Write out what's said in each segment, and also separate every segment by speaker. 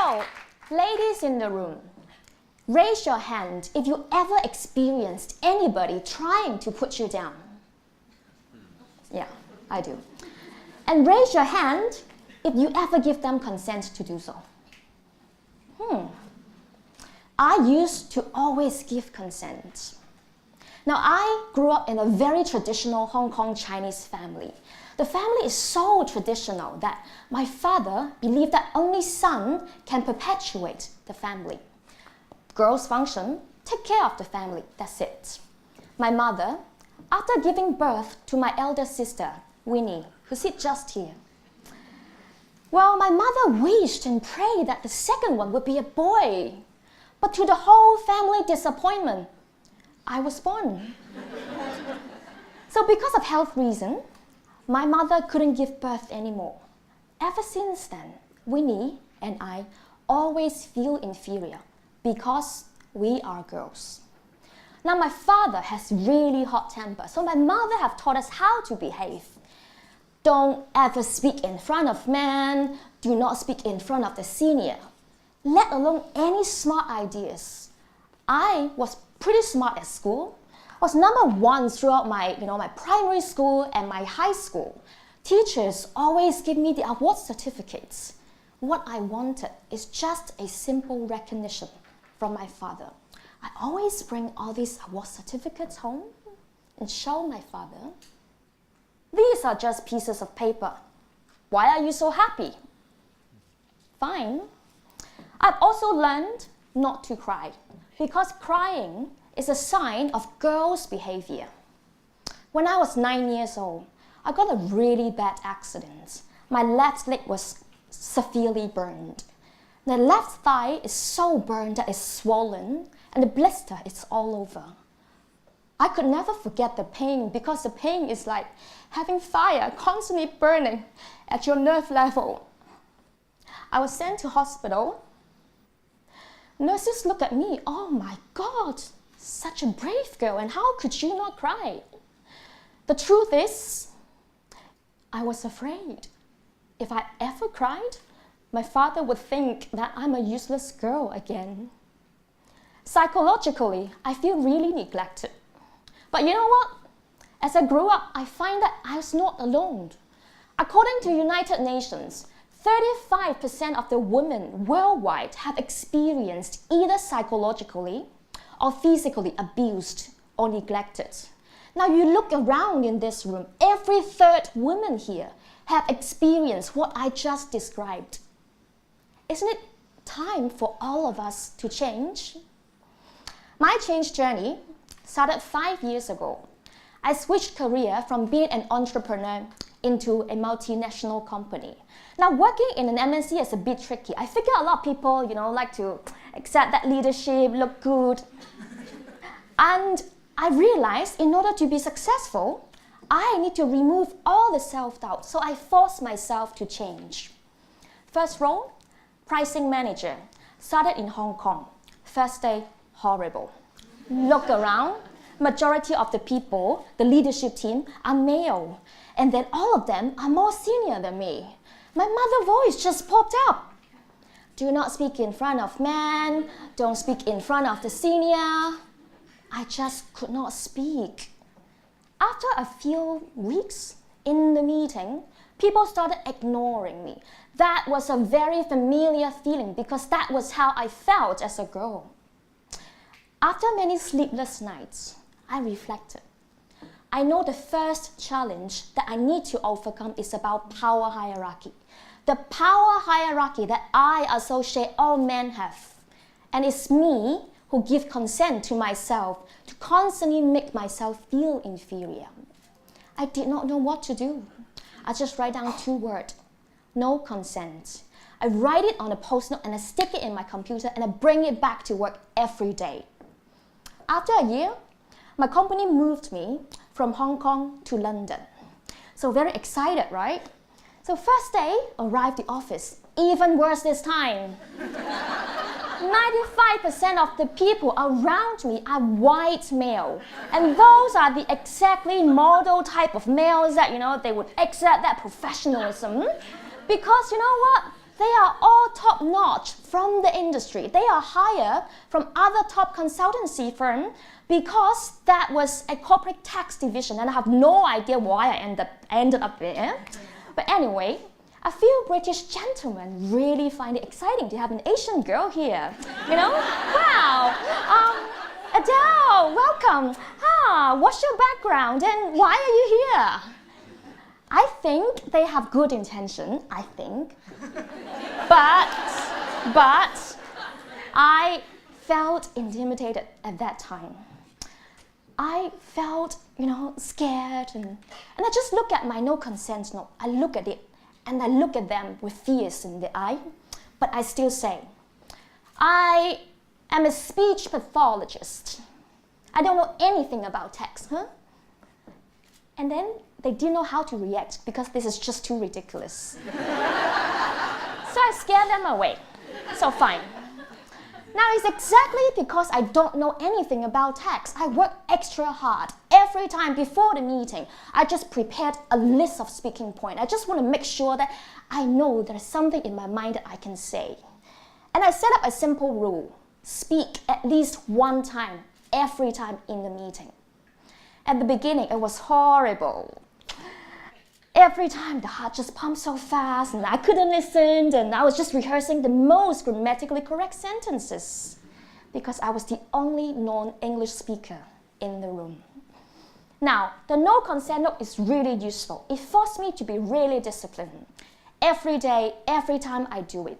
Speaker 1: So, ladies in the room, raise your hand if you ever experienced anybody trying to put you down. Yeah, I do. And raise your hand if you ever give them consent to do so. I used to always give consent. Now, I grew up in a very traditional Hong Kong Chinese family. The family is so traditional that my father believed that only son can perpetuate the family. Girls function, take care of the family, that's it. My mother, after giving birth to my elder sister, Winnie, who sits just here, well, my mother wished and prayed that the second one would be a boy. But to the whole family disappointment, I was born. So because of health reasons, my mother couldn't give birth anymore. Ever since then, Winnie and I always feel inferior because we are girls. Now my father has really hot temper, so my mother have taught us how to behave. Don't ever speak in front of men, do not speak in front of the senior, let alone any smart ideas. I was pretty smart at school, was #1 throughout my primary school and my high school. Teachers always give me the award certificates. What I wanted is just a simple recognition from my father. I always bring all these award certificates home and show my father. These are just pieces of paper. Why are you so happy? Fine. I've also learned not to cry because crying is a sign of girls' behavior. When I was 9 years old, I got a really bad accident. My left leg was severely burned. The left thigh is so burned that it's swollen and the blister is all over. I could never forget the pain because the pain is like having fire constantly burning at your nerve level. I was sent to hospital. Nurses look at me, oh my God, such a brave girl, and how could you not cry? The truth is, I was afraid. If I ever cried, my father would think that I'm a useless girl again. Psychologically, I feel really neglected. But you know what? As I grew up, I find that I was not alone. According to United Nations, 35% of the women worldwide have experienced either psychologically or physically abused or neglected. Now you look around in this room, every third woman here have experienced what I just described. Isn't it time for all of us to change? My change journey started 5 years ago. I switched career from being an entrepreneur into a multinational company. Now working in an MNC is a bit tricky. I figure a lot of people, like to accept that leadership, look good. And I realized in order to be successful, I need to remove all the self-doubt. So I forced myself to change. First role, pricing manager. Started in Hong Kong. First day, horrible. Look around, majority of the people, the leadership team, are male. And then all of them are more senior than me. My mother's voice just popped up. Do not speak in front of men. Don't speak in front of the senior. I just could not speak. After a few weeks in the meeting, people started ignoring me. That was a very familiar feeling because that was how I felt as a girl. After many sleepless nights, I reflected. I know the first challenge that I need to overcome is about power hierarchy. The power hierarchy that I associate all men have. And it's me who give consent to myself to constantly make myself feel inferior. I did not know what to do. I just write down 2 words, no consent. I write it on a post-it note and I stick it in my computer and I bring it back to work every day. After a year, my company moved me from Hong Kong to London. So very excited, right? So first day, arrived the office. Even worse this time. 95% of the people around me are white male. And those are the exactly model type of males that, they would accept that professionalism. Because you know what? They are all top-notch from the industry. They are hired from other top consultancy firms because that was a corporate tax division, and I have no idea why I ended up there. But anyway, a few British gentlemen really find it exciting to have an Asian girl here. You know? Wow! Adele, welcome! What's your background and why are you here? I think they have good intention, I think. But I felt intimidated at that time. I felt, scared, and I just look at my no consent note. I look at it, and I look at them with fears in the eye, but I still say, I am a speech pathologist. I don't know anything about text, And then they didn't know how to react because this is just too ridiculous. So I scared them away. So fine. Now it's exactly because I don't know anything about tax. I work extra hard every time before the meeting. I just prepared a list of speaking points. I just want to make sure that I know there's something in my mind that I can say. And I set up a simple rule. Speak at least one time, every time in the meeting. At the beginning, it was horrible. Every time the heart just pumped so fast and I couldn't listen, and I was just rehearsing the most grammatically correct sentences because I was the only non-English speaker in the room. Now, the no consent note is really useful. It forced me to be really disciplined. Every day, every time I do it.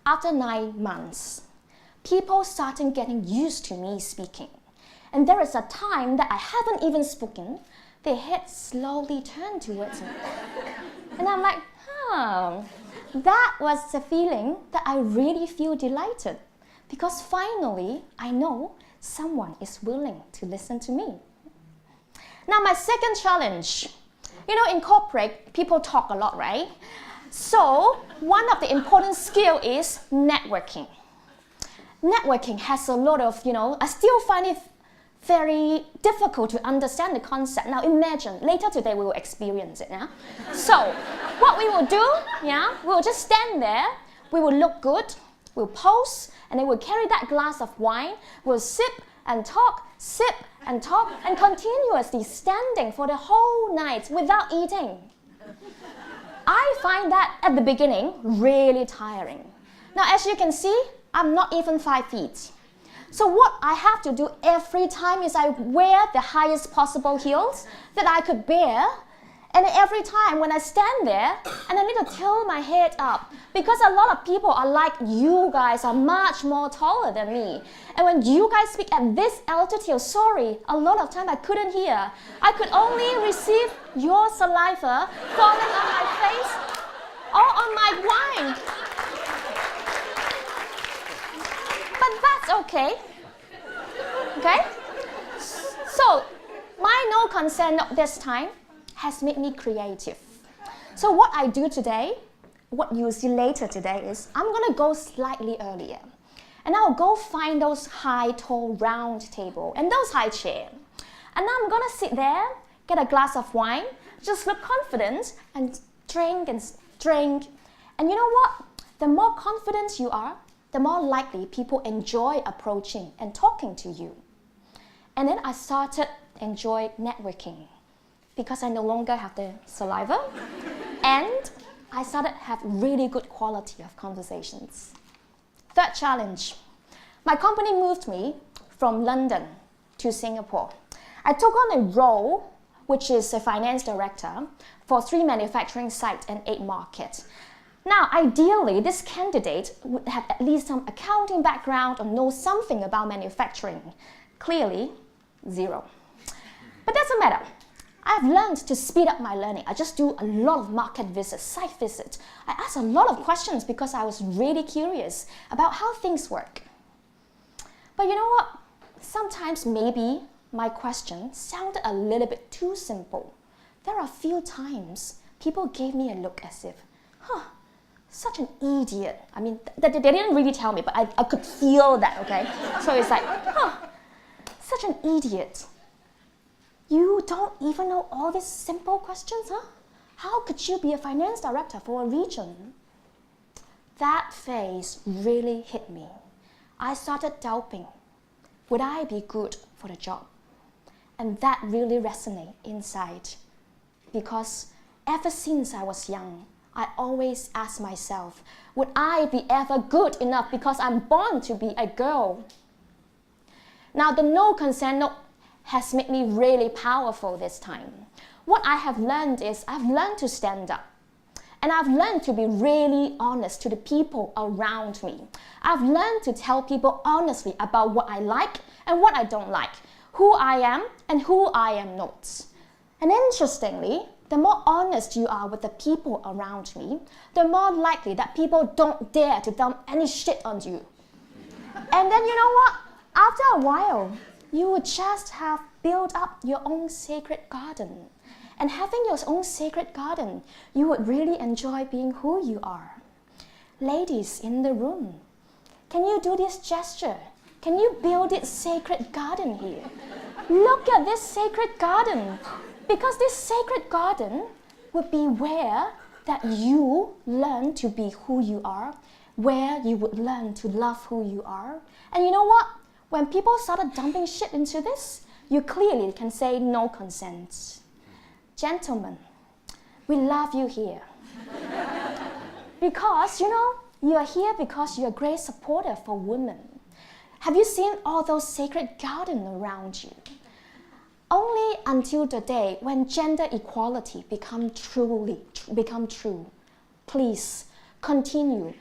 Speaker 1: After 9 months, people started getting used to me speaking. And there is a time that I haven't even spoken, their head slowly turned towards me. And I'm like, that was the feeling that I really feel delighted. Because finally, I know someone is willing to listen to me. Now, my second challenge. In corporate, people talk a lot, right? So, one of the important skills is networking. Networking has a lot of, I still find it very difficult to understand the concept. Now imagine, later today we will experience it. Yeah? So what we will do, we will just stand there, we will look good, we'll pose, and then we'll carry that glass of wine, we'll sip and talk, and continuously standing for the whole night without eating. I find that at the beginning really tiring. Now as you can see, I'm not even 5 feet. So what I have to do every time is I wear the highest possible heels that I could bear. And every time when I stand there, and I need to tilt my head up, because a lot of people are like, you guys are much more taller than me. And when you guys speak at this altitude, sorry, a lot of time I couldn't hear. I could only receive your saliva falling on my face or on my wine. But that's okay. Okay? So, my no consent note this time has made me creative. So what I do today, what you'll see later today is, I'm going to go slightly earlier. And I'll go find those high, tall, round table and those high chairs. And I'm going to sit there, get a glass of wine, just look confident and drink and drink. And you know what? The more confident you are, the more likely people enjoy approaching and talking to you. And then I started enjoy networking because I no longer have the saliva, and I started to have really good quality of conversations. Third challenge. My company moved me from London to Singapore. I took on a role which is a finance director for 3 manufacturing sites and 8 markets. Now, ideally, this candidate would have at least some accounting background or know something about manufacturing. Clearly, 0. But doesn't matter. I've learned to speed up my learning. I just do a lot of market visits, site visits. I ask a lot of questions because I was really curious about how things work. But you know what? Sometimes maybe my question sounded a little bit too simple. There are a few times people gave me a look as if, such an idiot. I mean, they didn't really tell me, but I could feel that, okay? So it's like, such an idiot. You don't even know all these simple questions, huh? How could you be a finance director for a region? that phase really hit me. I started doubting, would I be good for the job? And that really resonated inside, because ever since I was young, I always asked myself, would I be ever good enough because I'm born to be a girl? Now, the no consent note has made me really powerful this time. What I have learned is I've learned to stand up. And I've learned to be really honest to the people around me. I've learned to tell people honestly about what I like and what I don't like, who I am and who I am not. And interestingly, the more honest you are with the people around me, the more likely that people don't dare to dump any shit on you. And then you know what? After a while, you would just have built up your own sacred garden. And having your own sacred garden, you would really enjoy being who you are. Ladies in the room, can you do this gesture? Can you build this sacred garden here? Look at this sacred garden. Because this sacred garden would be where that you learn to be who you are, where you would learn to love who you are. And you know what? When people started dumping shit into this, you clearly can say no consent. Gentlemen, we love you here. Because, you are here because you're a great supporter for women. Have you seen all those sacred gardens around you? Only until the day when gender equality become true. Please continue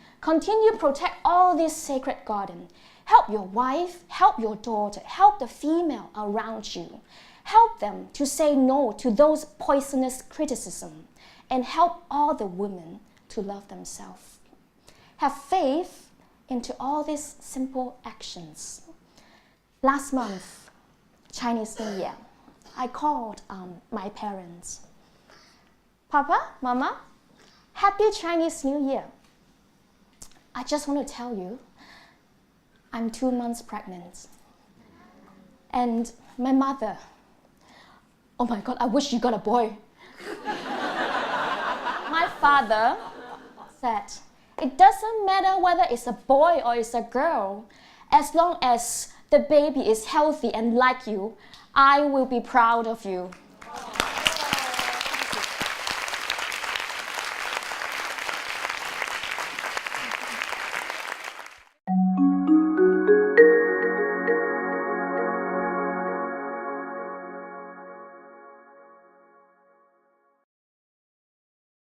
Speaker 1: protect all this sacred garden. Help your wife, help your daughter, help the female around you. Help them to say no to those poisonous criticism and help all the women to love themselves. Have faith into all these simple actions. Last month, Chinese New Year, I called my parents. Papa, Mama, Happy Chinese New Year. I just want to tell you, I'm 2 months pregnant. And my mother, oh my God, I wish you got a boy. My father said, it doesn't matter whether it's a boy or it's a girl, as long as the baby is healthy and like you, I will be proud of you.